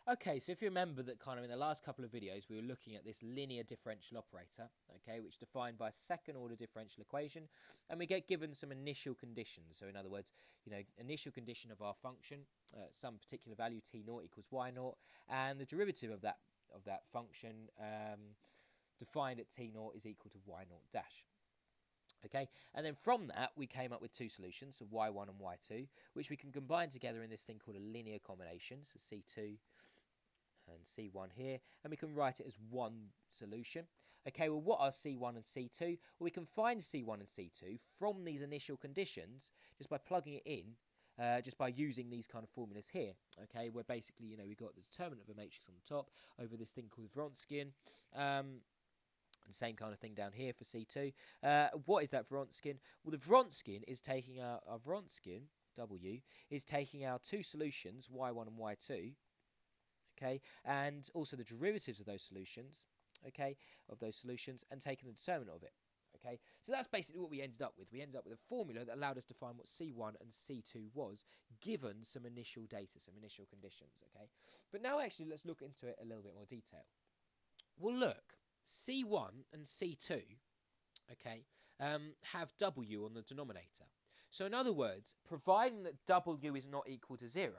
Okay, so if you remember that kind of in the last couple of videos we were looking at this linear differential operator, okay, which is defined by a second order differential equation, and we get given some initial conditions. So in other words, initial condition of our function, some particular value t naught equals y naught, and the derivative of that function defined at t naught is equal to y naught dash. Okay, and then from that we came up with two solutions, so y1 and y2, which we can combine together in this thing called a linear combination, so c2 and c1 here, and we can write it as one solution. Okay, well, what are c1 and c2? Well, we can find c1 and c2 from these initial conditions just by plugging it in, just by using these kind of formulas here. Okay, where basically, we've got the determinant of a matrix on the top over this thing called Wronskian. And same kind of thing down here for C2. What is that Wronskian? Well, the Wronskian is taking our Wronskian, W, is taking our two solutions, y1 and y2, okay, and also the derivatives of those solutions, okay, and taking the determinant of it. Okay, so that's basically what we ended up with. We ended up with a formula that allowed us to find what C1 and C2 was, given some initial data, some initial conditions, okay? But now actually let's look into it a little bit more detail. Well, look, C1 and C2, okay, have W on the denominator. So in other words, providing that W is not equal to 0,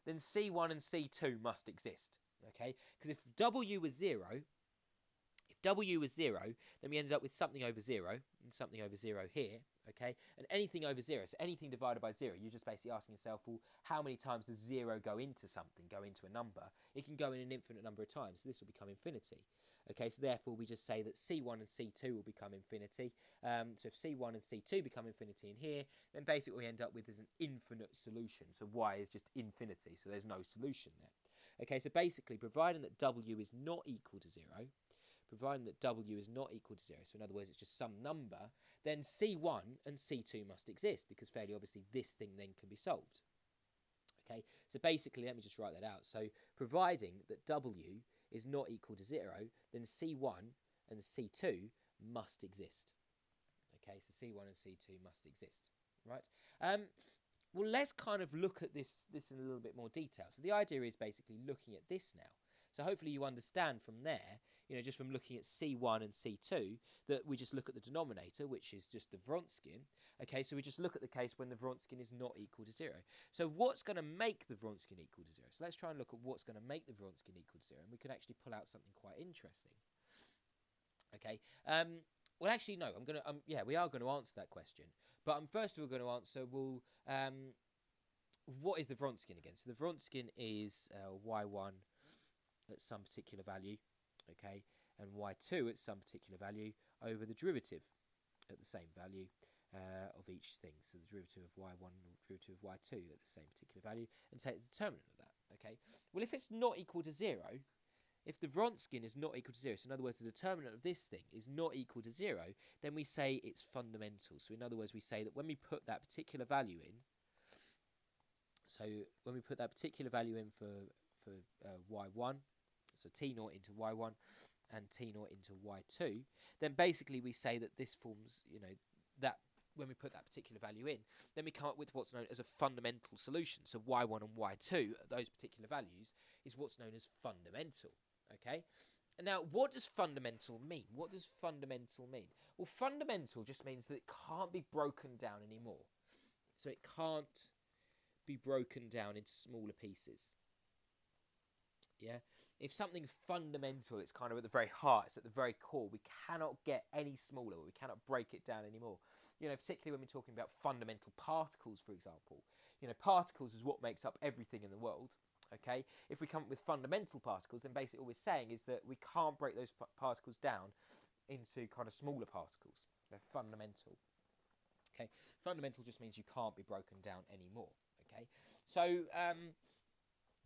then C1 and C2 must exist, okay? Because if W is 0, then we end up with something over 0, and something over 0 here, okay? And anything over 0, so anything divided by 0, you're just basically asking yourself, well, how many times does 0 go into something, go into a number? It can go in an infinite number of times, so this will become infinity. Okay, so therefore we just say that C1 and C2 will become infinity. So if C1 and C2 become infinity in here, then basically what we end up with is an infinite solution. So y is just infinity, so there's no solution there. Okay, so basically, providing that W is not equal to 0, so in other words it's just some number, then C1 and C2 must exist, because fairly obviously this thing then can be solved. Okay, so basically let me just write that out. So providing that W is not equal to 0, then C1 and C2 must exist. Okay, so C1 and C2 must exist, right? Well, let's kind of look at this in a little bit more detail. So the idea is basically looking at this now. So hopefully you understand from there, just from looking at C1 and C2, that we just look at the denominator, which is just the Wronskian. Okay, so we just look at the case when the Wronskian is not equal to 0. So what's going to make the Wronskian equal to 0? So let's try and look at what's going to make the Wronskian equal to 0, and we can actually pull out something quite interesting. Okay, well, actually, no, we are going to answer that question. But I'm first of all going to answer, well, what is the Wronskian again? So the Wronskian is y1 at some particular value, okay, and y2 at some particular value over the derivative at the same value of each thing. So the derivative of y1 and the derivative of y2 at the same particular value, and take the determinant of that, okay? Well, if it's not equal to 0, if the Wronskian is not equal to 0, so in other words the determinant of this thing is not equal to 0, then we say it's fundamental. So in other words we say that when we put that particular value in, so when we put that particular value in for y1, so t naught into y1 and t naught into y2, then basically we say that this forms, that when we put that particular value in, then we come up with what's known as a fundamental solution. So y1 and y2, those particular values, is what's known as fundamental. Okay? And now, what does fundamental mean? What does fundamental mean? Well, fundamental just means that it can't be broken down anymore. So it can't be broken down into smaller pieces. Yeah, if something's fundamental, it's kind of at the very heart, it's at the very core. We cannot get any smaller. We cannot break it down anymore. Particularly when we're talking about fundamental particles, for example. Particles is what makes up everything in the world. Okay, if we come up with fundamental particles, then basically all we're saying is that we can't break those particles down into kind of smaller particles. They're fundamental. Okay, fundamental just means you can't be broken down anymore. Okay, so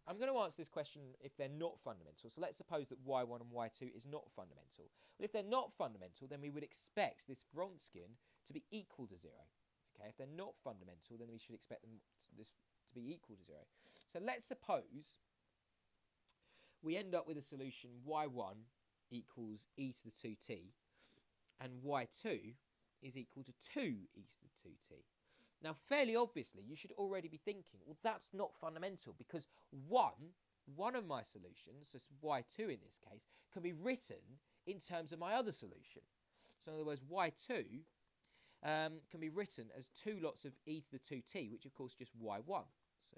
I'm going to answer this question if they're not fundamental. So let's suppose that y1 and y2 is not fundamental. Well, if they're not fundamental, then we would expect this Wronskian to be equal to 0. Okay, if they're not fundamental, then we should expect this to be equal to 0. So let's suppose we end up with a solution y1 equals e to the 2t and y2 is equal to 2 e to the 2t. Now, fairly obviously, you should already be thinking, well, that's not fundamental because 1 one of my solutions, so y2 in this case, can be written in terms of my other solution. So in other words, y2 can be written as 2 lots of e to the 2t, which of course is just y1. So,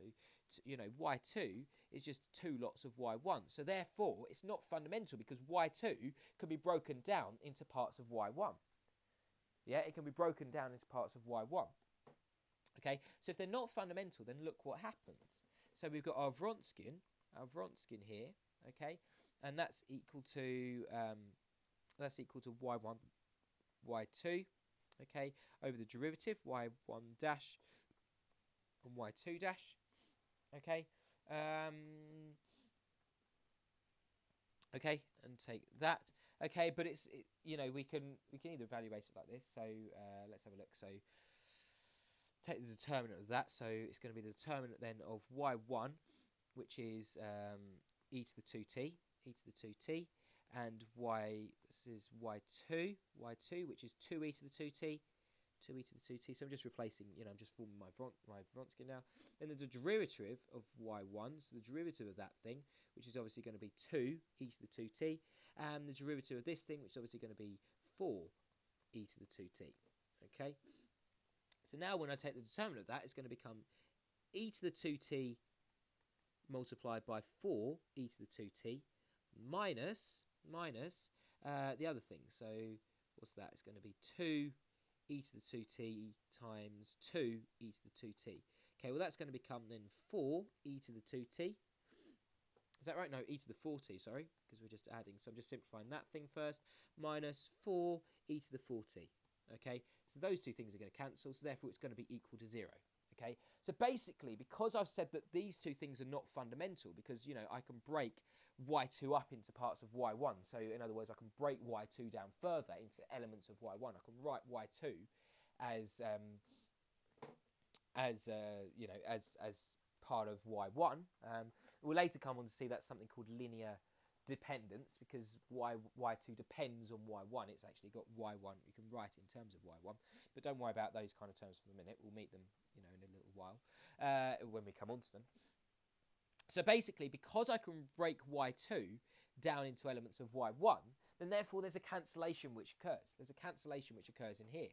y2 is just 2 lots of y1. So therefore, it's not fundamental because y2 can be broken down into parts of y1. Yeah, it can be broken down into parts of y1. Okay, so if they're not fundamental, then look what happens. So we've got our Wronskian here, okay, and that's equal to y1, y2, okay, over the derivative y1 dash and y2 dash, okay, okay, and take that, okay, but we can either evaluate it like this. So let's have a look. So take the determinant of that. So it's going to be the determinant then of y1, which is e to the 2t, and this is y2, which is 2e to the 2t, 2e to the 2t. So I'm just replacing, I'm just forming my Wronskian now. Then the derivative of y1, so the derivative of that thing, which is obviously going to be 2e to the 2t, and the derivative of this thing, which is obviously going to be 4e to the 2t. Okay. So now when I take the determinant of that, it's going to become e to the 2t multiplied by 4e to the 2t minus the other thing. So what's that? It's going to be 2e to the 2t times 2e to the 2t. Okay, well that's going to become then 4e to the 2t. Is that right? No, e to the 4t, sorry, because we're just adding. So I'm just simplifying that thing first. Minus 4e to the 4t. Okay, so those two things are going to cancel, so therefore it's going to be equal to 0. Okay, so basically, because I've said that these two things are not fundamental, because, I can break y2 up into parts of y1. So in other words, I can break y2 down further into elements of y1. I can write y2 as part of y1. We'll later come on to see that's something called linear dependence, because y2 depends on y1. It's actually got y1. You can write it in terms of y1, but don't worry about those kind of terms for the minute. We'll meet them, in a little while when we come on to them. So basically, because I can break y2 down into elements of y1, then therefore there's a cancellation which occurs. There's a cancellation which occurs in here.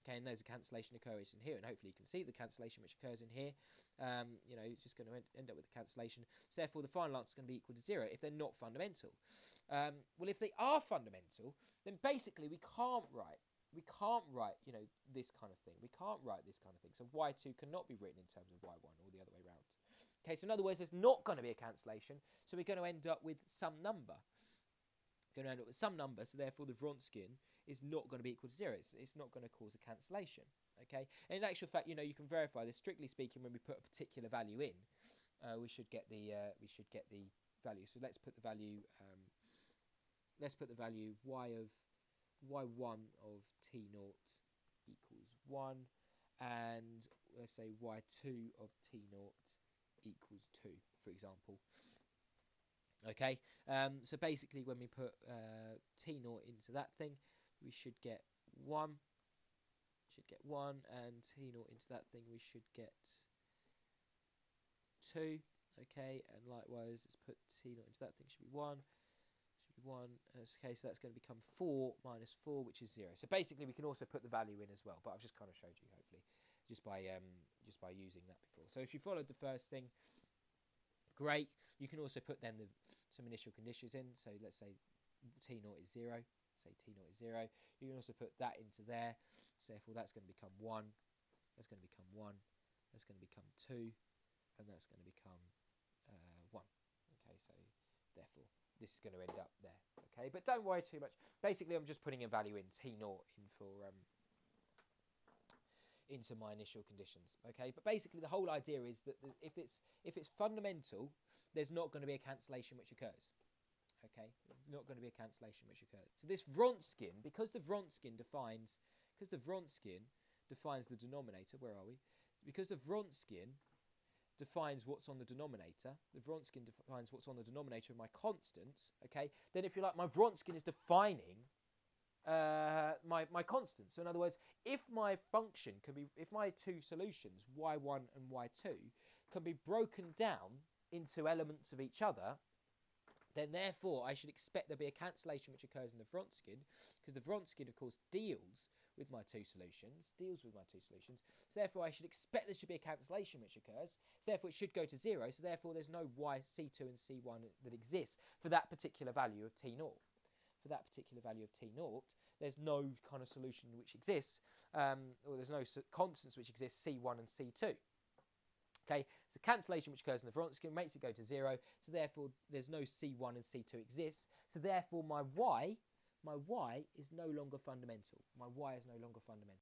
Okay, and there's a cancellation occurs in here, and hopefully you can see the cancellation which occurs in here. It's just going to end up with a cancellation. So therefore, the final answer is going to be equal to 0 if they're not fundamental. Well, if they are fundamental, then basically we can't write, this kind of thing. We can't write this kind of thing. So y2 cannot be written in terms of y1 or the other way around. Okay, so in other words, there's not going to be a cancellation, so we're going to end up with some number. So therefore the Wronskian is not going to be equal to 0. It's not going to cause a cancellation. Okay, and in actual fact, you can verify this. Strictly speaking, when we put a particular value in, we should get the value. So let's put the value. Let's put the value y1 of t0 equals 1, and let's say y2 of t0 equals 2, for example. Okay, so basically when we put t0 into that thing, we should get 1, and t0 into that thing we should get 2. Okay, and likewise let's put t0 into that thing, should be 1. Okay, so that's going to become 4 minus 4, which is 0. So basically we can also put the value in as well, but I've just kind of showed you, hopefully, just by using that before. So if you followed the first thing, great. You can also put then some initial conditions in. So let's say t0 is 0. Say t0 is 0. You can also put that into there. So therefore that's going to become 1. That's going to become 1. That's going to become 2. And that's going to become 1. Okay, so therefore this is going to end up there. Okay, but don't worry too much. Basically, I'm just putting a value in t0 in for into my initial conditions. Okay, but basically the whole idea is that if it's fundamental, there's not going to be a cancellation which occurs. Okay, there's not going to be a cancellation which occurs. So this Wronskian, because the Wronskian defines the denominator. Where are we? Because the Wronskian defines what's on the denominator. The Wronskian defines what's on the denominator of my constants. Okay, then if you like, my Wronskian is defining my constant. So in other words, if my two solutions, y1 and y2, can be broken down into elements of each other, then therefore I should expect there'll be a cancellation which occurs in the Wronskian, because the Wronskian, of course, deals with my two solutions. So therefore I should expect there should be a cancellation which occurs. So therefore it should go to 0. So therefore there's no y c2 and c1 that exists for that particular value of t0. For that particular value of t0, there's no kind of solution which exists, or there's no constants which exist, c1 and c2. Okay, so cancellation which occurs in the Wronskian makes it go to 0, so therefore there's no c1 and c2 exists, so therefore my y is no longer fundamental. My y is no longer fundamental.